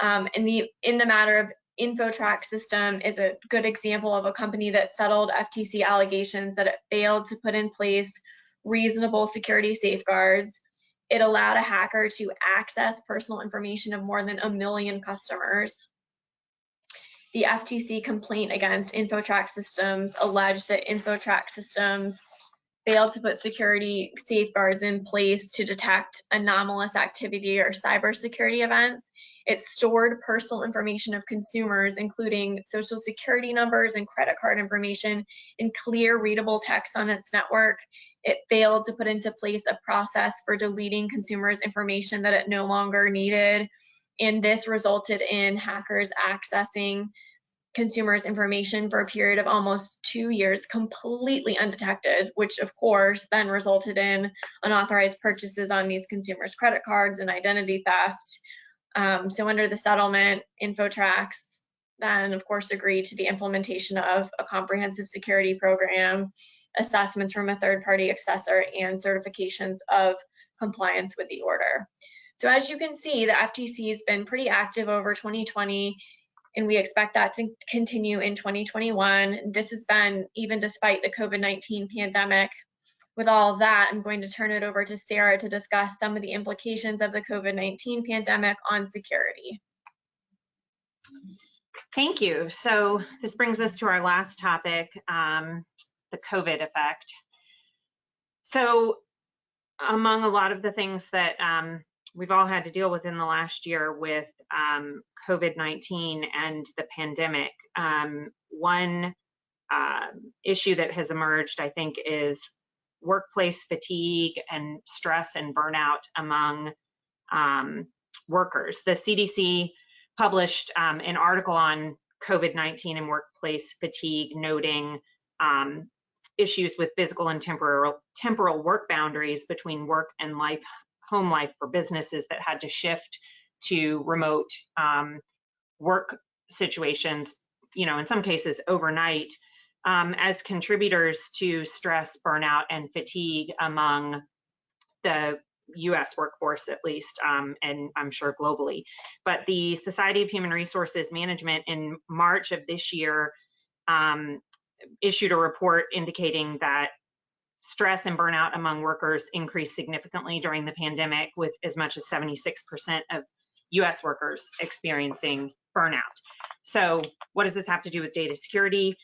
In the matter of InfoTrack system is a good example of a company that settled FTC allegations that it failed to put in place reasonable security safeguards. It allowed a hacker to access personal information of more than 1 million customers. The FTC complaint against InfoTrack systems alleged that InfoTrack systems failed to put security safeguards in place to detect anomalous activity or cybersecurity events. It stored personal information of consumers, including social security numbers and credit card information, in clear, readable text on its network. It failed to put into place a process for deleting consumers' information that it no longer needed, and this resulted in hackers accessing consumers' information for a period of almost 2 years completely undetected, which of course then resulted in unauthorized purchases on these consumers' credit cards and identity theft. So under the settlement, InfoTracks then of course agreed to the implementation of a comprehensive security program, assessments from a third-party assessor, and certifications of compliance with the order. So as you can see, the FTC has been pretty active over 2020, and we expect that to continue in 2021. This has been even despite the COVID-19 pandemic. With all of that, I'm going to turn it over to Sarah to discuss some of the implications of the COVID-19 pandemic on security. Thank you. So this brings us to our last topic, the COVID effect. So among a lot of the things that we've all had to deal with in the last year with COVID-19 and the pandemic. One issue that has emerged, I think, is workplace fatigue and stress and burnout among workers. The CDC published an article on COVID-19 and workplace fatigue, noting issues with physical and temporal work boundaries between work and life, home life for businesses that had to shift to remote work situations, in some cases overnight, as contributors to stress, burnout, and fatigue among the US workforce, at least, and I'm sure globally. But the Society of Human Resources Management in March of this year issued a report indicating that stress and burnout among workers increased significantly during the pandemic, with as much as 76% of US workers experiencing burnout. So what does this have to do with data security?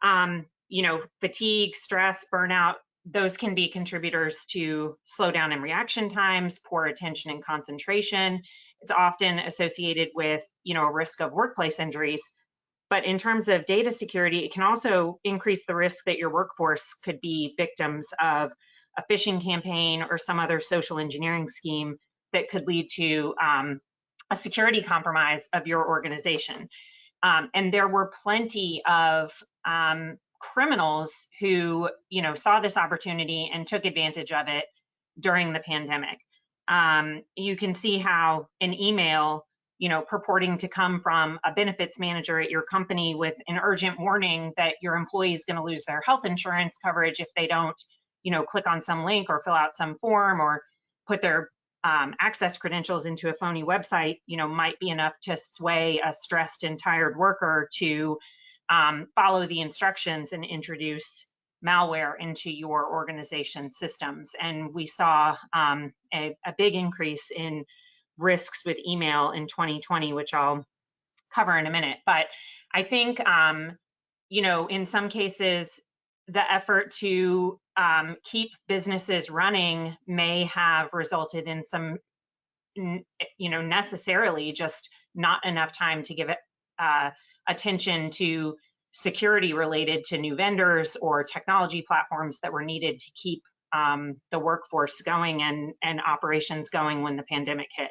Fatigue, stress, burnout, those can be contributors to slowdown in reaction times, poor attention and concentration. It's often associated with, a risk of workplace injuries. But in terms of data security, it can also increase the risk that your workforce could be victims of a phishing campaign or some other social engineering scheme that could lead to a security compromise of your organization. And there were plenty of criminals who, saw this opportunity and took advantage of it during the pandemic. You can see how an email, purporting to come from a benefits manager at your company with an urgent warning that your employee is going to lose their health insurance coverage if they don't, click on some link or fill out some form or put their access credentials into a phony website, might be enough to sway a stressed and tired worker to follow the instructions and introduce malware into your organization systems. And we saw a big increase in risks with email in 2020, which I'll cover in a minute. But I think, in some cases, the effort to keep businesses running may have resulted in some, necessarily just not enough time to give it attention to security related to new vendors or technology platforms that were needed to keep the workforce going and operations going when the pandemic hit.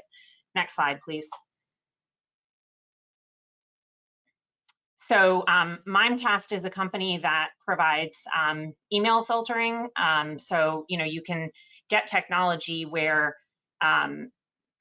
Next slide, please. So Mimecast is a company that provides email filtering. So, you can get technology where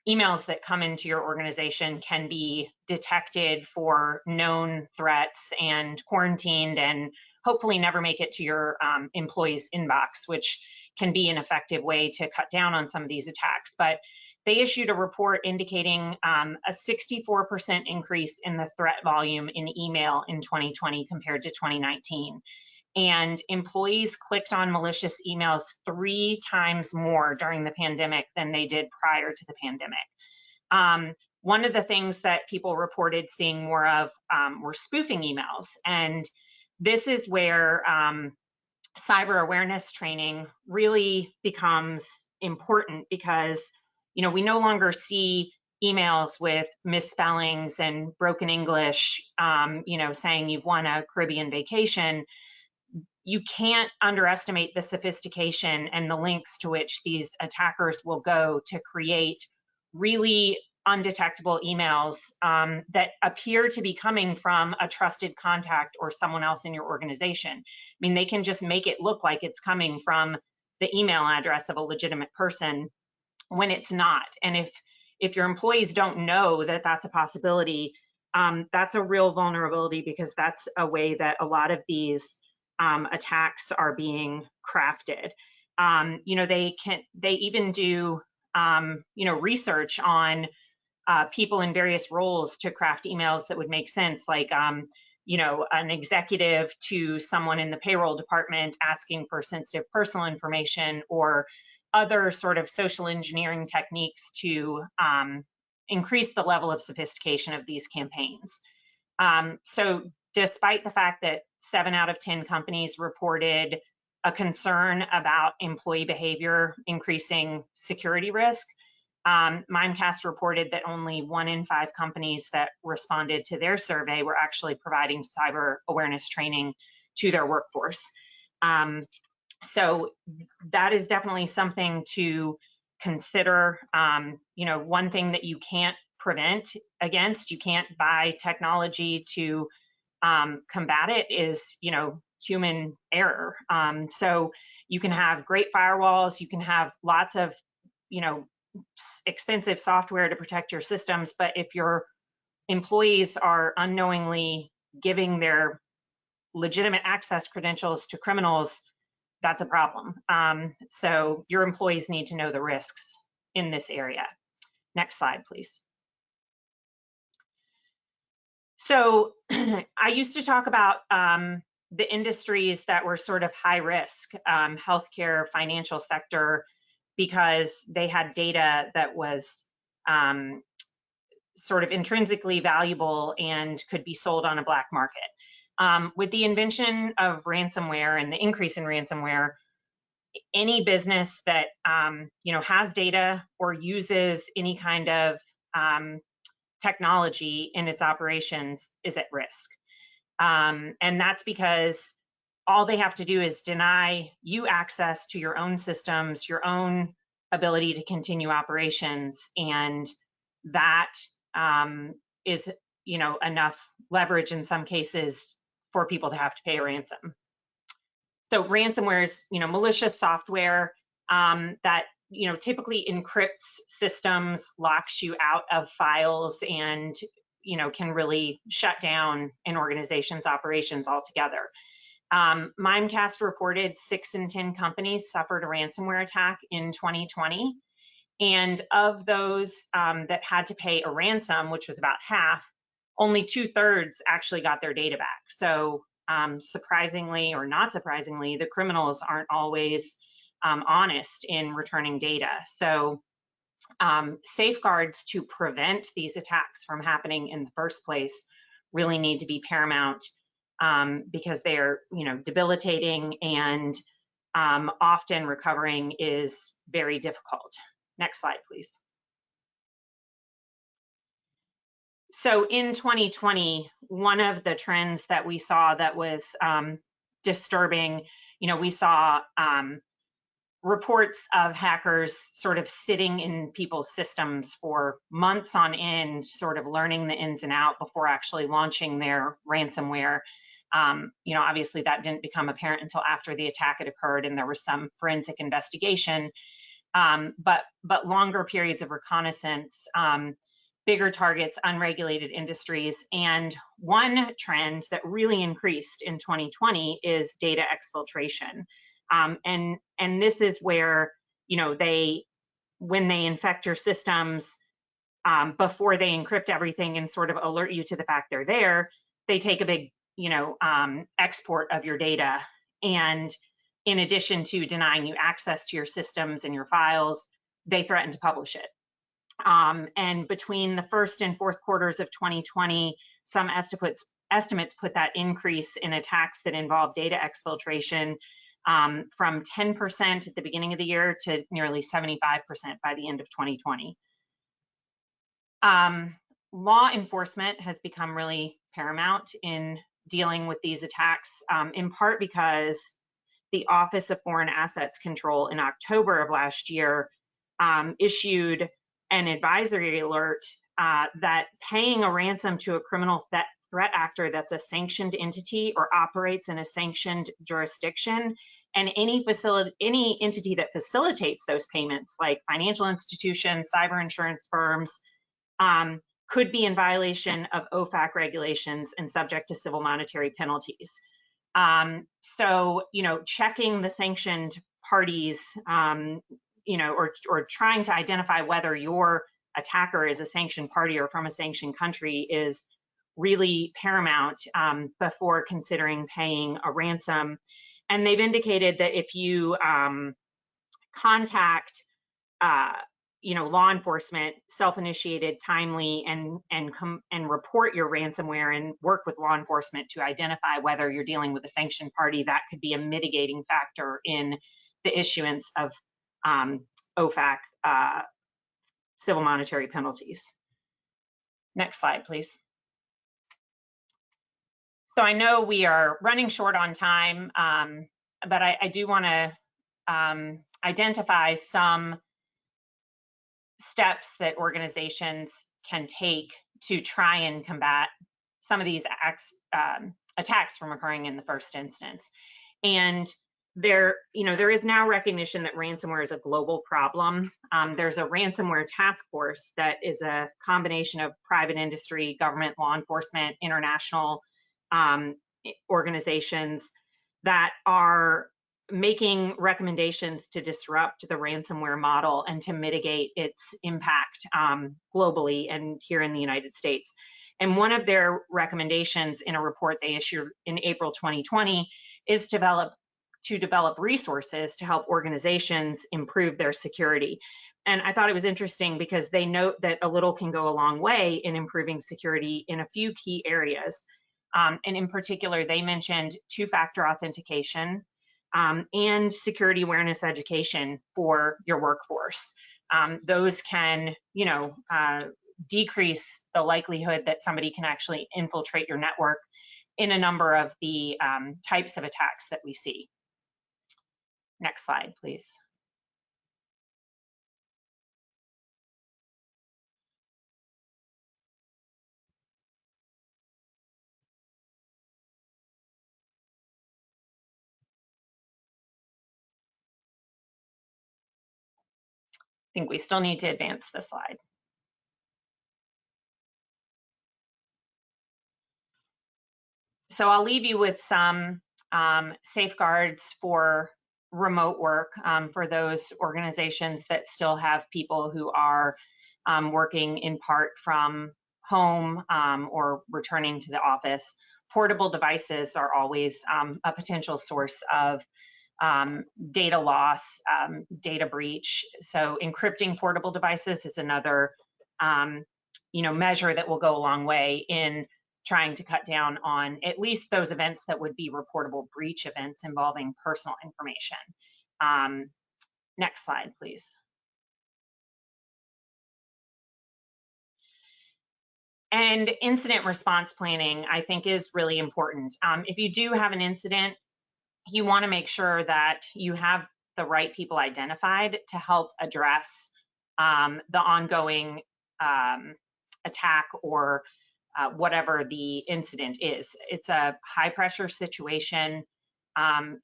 emails that come into your organization can be detected for known threats and quarantined and hopefully never make it to your employees' inbox, which can be an effective way to cut down on some of these attacks. But they issued a report indicating a 64% increase in the threat volume in email in 2020 compared to 2019. And employees clicked on malicious emails 3 times more during the pandemic than they did prior to the pandemic. One of the things that people reported seeing more of were spoofing emails. And this is where cyber awareness training really becomes important because we no longer see emails with misspellings and broken English, saying you've won a Caribbean vacation. You can't underestimate the sophistication and the links to which these attackers will go to create really undetectable emails that appear to be coming from a trusted contact or someone else in your organization. I mean, they can just make it look like it's coming from the email address of a legitimate person when it's not. And if your employees don't know that that's a possibility, that's a real vulnerability because that's a way that a lot of these attacks are being crafted. They even do research on people in various roles to craft emails that would make sense, like an executive to someone in the payroll department asking for sensitive personal information, or other sort of social engineering techniques to increase the level of sophistication of these campaigns. So despite the fact that 7 out of 10 companies reported a concern about employee behavior increasing security risk, Mimecast reported that only 1 in 5 companies that responded to their survey were actually providing cyber awareness training to their workforce. So that is definitely something to consider. You know, one thing that you can't prevent against, you can't buy technology to combat it, is, you know, human error. So you can have great firewalls, you can have lots of, you know, expensive software to protect your systems, but if your employees are unknowingly giving their legitimate access credentials to criminals, that's a problem. So your employees need to know the risks in this area. Next slide, please. So I used to talk about the industries that were sort of high risk, healthcare, financial sector, because they had data that was sort of intrinsically valuable and could be sold on a black market. With the invention of ransomware and the increase in ransomware, any business that you know, has data or uses any kind of technology in its operations is at risk. And that's because all they have to do is deny you access to your own systems, your own ability to continue operations, and that is, you know, enough leverage in some cases for people to have to pay a ransom. So ransomware is, you know, malicious software that, you know, typically encrypts systems, locks you out of files, and, you know, can really shut down an organization's operations altogether. Mimecast reported 6 in 10 companies suffered a ransomware attack in 2020. And of those that had to pay a ransom, which was about half, only 2/3 actually got their data back. So surprisingly or not surprisingly, the criminals aren't always honest in returning data. So safeguards to prevent these attacks from happening in the first place really need to be paramount, because they are, you know, debilitating, and often recovering is very difficult. Next slide, please. So in 2020, one of the trends that we saw that was disturbing, you know, we saw reports of hackers sort of sitting in people's systems for months on end, sort of learning the ins and outs before actually launching their ransomware. You know, obviously that didn't become apparent until after the attack had occurred and there was some forensic investigation. But longer periods of reconnaissance, bigger targets, unregulated industries, and one trend that really increased in 2020 is data exfiltration. And this is where, you know, when they infect your systems, before they encrypt everything and sort of alert you to the fact they're there, they take a big, you know, export of your data. And in addition to denying you access to your systems and your files, they threaten to publish it. And between the first and fourth quarters of 2020, some estimates put that increase in attacks that involve data exfiltration from 10% at the beginning of the year to nearly 75% by the end of 2020. Law enforcement has become really paramount in dealing with these attacks, in part because the Office of Foreign Assets Control in October of last year issued an advisory alert that paying a ransom to a criminal threat actor that's a sanctioned entity or operates in a sanctioned jurisdiction, and any entity that facilitates those payments, like financial institutions, cyber insurance firms, could be in violation of OFAC regulations and subject to civil monetary penalties. So, you know, checking the sanctioned parties, you know, or trying to identify whether your attacker is a sanctioned party or from a sanctioned country is really paramount before considering paying a ransom. And they've indicated that if you contact, you know, law enforcement, self-initiated, timely, and report your ransomware and work with law enforcement to identify whether you're dealing with a sanctioned party, that could be a mitigating factor in the issuance of OFAC civil monetary penalties. Next slide, please. So I know we are running short on time, but I do want to identify some steps that organizations can take to try and combat some of these attacks from occurring in the first instance. And there is now recognition that ransomware is a global problem. There's a ransomware task force that is a combination of private industry, government, law enforcement, international organizations that are making recommendations to disrupt the ransomware model and to mitigate its impact globally and here in the United States. And one of their recommendations in a report they issued in April 2020 is to develop resources to help organizations improve their security. And I thought it was interesting because they note that a little can go a long way in improving security in a few key areas. And in particular, they mentioned two-factor authentication and security awareness education for your workforce. Those can, decrease the likelihood that somebody can actually infiltrate your network in a number of the types of attacks that we see. Next slide, please. I think we still need to advance the slide. So I'll leave you with some safeguards for remote work for those organizations that still have people who are working in part from home or returning to the office. Portable devices are always a potential source of data loss, data breach. So encrypting portable devices is another measure that will go a long way in trying to cut down on at least those events that would be reportable breach events involving personal information. Next slide, please. And incident response planning, I think, is really important. If you do have an incident, you want to make sure that you have the right people identified to help address the ongoing attack or whatever the incident is. It's a high pressure situation.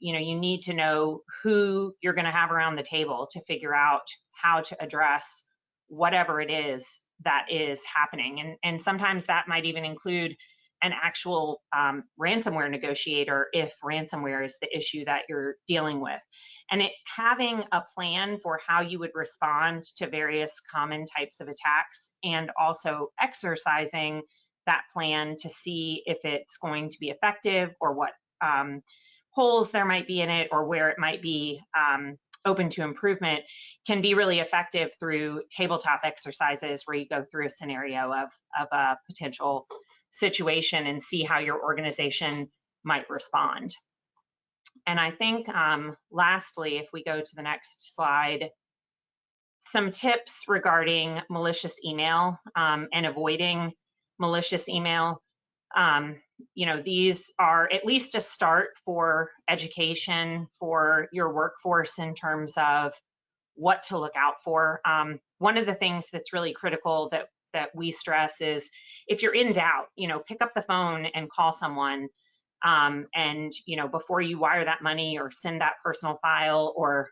You need to know who you're going to have around the table to figure out how to address whatever it is that is happening. And sometimes that might even include an actual ransomware negotiator if ransomware is the issue that you're dealing with. And having a plan for how you would respond to various common types of attacks, and also exercising that plan to see if it's going to be effective or what holes there might be in it or where it might be open to improvement, can be really effective through tabletop exercises where you go through a scenario of a potential situation and see how your organization might respond. And I think lastly, if we go to the next slide, some tips regarding malicious email and avoiding malicious email. These are at least a start for education for your workforce in terms of what to look out for. One of the things that's really critical that we stress is if you're in doubt, pick up the phone and call someone. And before you wire that money or send that personal file or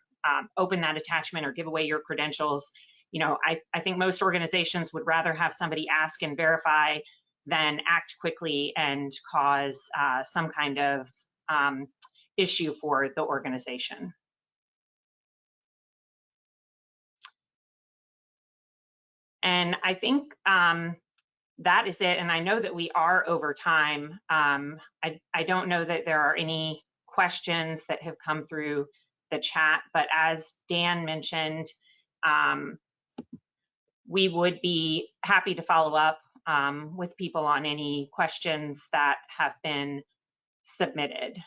open that attachment or give away your credentials, I think most organizations would rather have somebody ask and verify than act quickly and cause some kind of issue for the organization. And I think that is it. And I know that we are over time. I don't know that there are any questions that have come through the chat, but as Dan mentioned, we would be happy to follow up with people on any questions that have been submitted.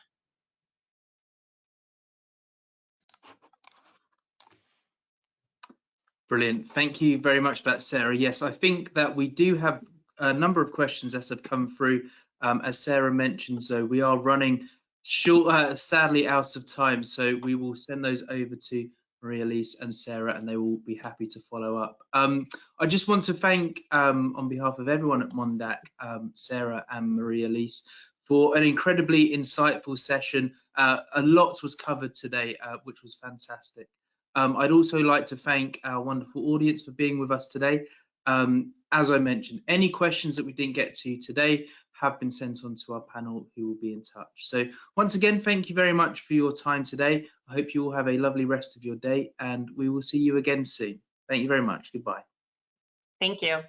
Brilliant. Thank you very much for that, Sarah. Yes, I think that we do have a number of questions that have come through. As Sarah mentioned, so we are running short, sadly out of time, so we will send those over to Mari-Elise and Sarah, and they will be happy to follow up. I just want to thank, on behalf of everyone at Mondaq, Sarah and Mari-Elise, for an incredibly insightful session. A lot was covered today, which was fantastic. I'd also like to thank our wonderful audience for being with us today. As I mentioned, any questions that we didn't get to today have been sent on to our panel, who will be in touch. So once again, thank you very much for your time today. I hope you all have a lovely rest of your day, and we will see you again soon. Thank you very much. Goodbye. Thank you.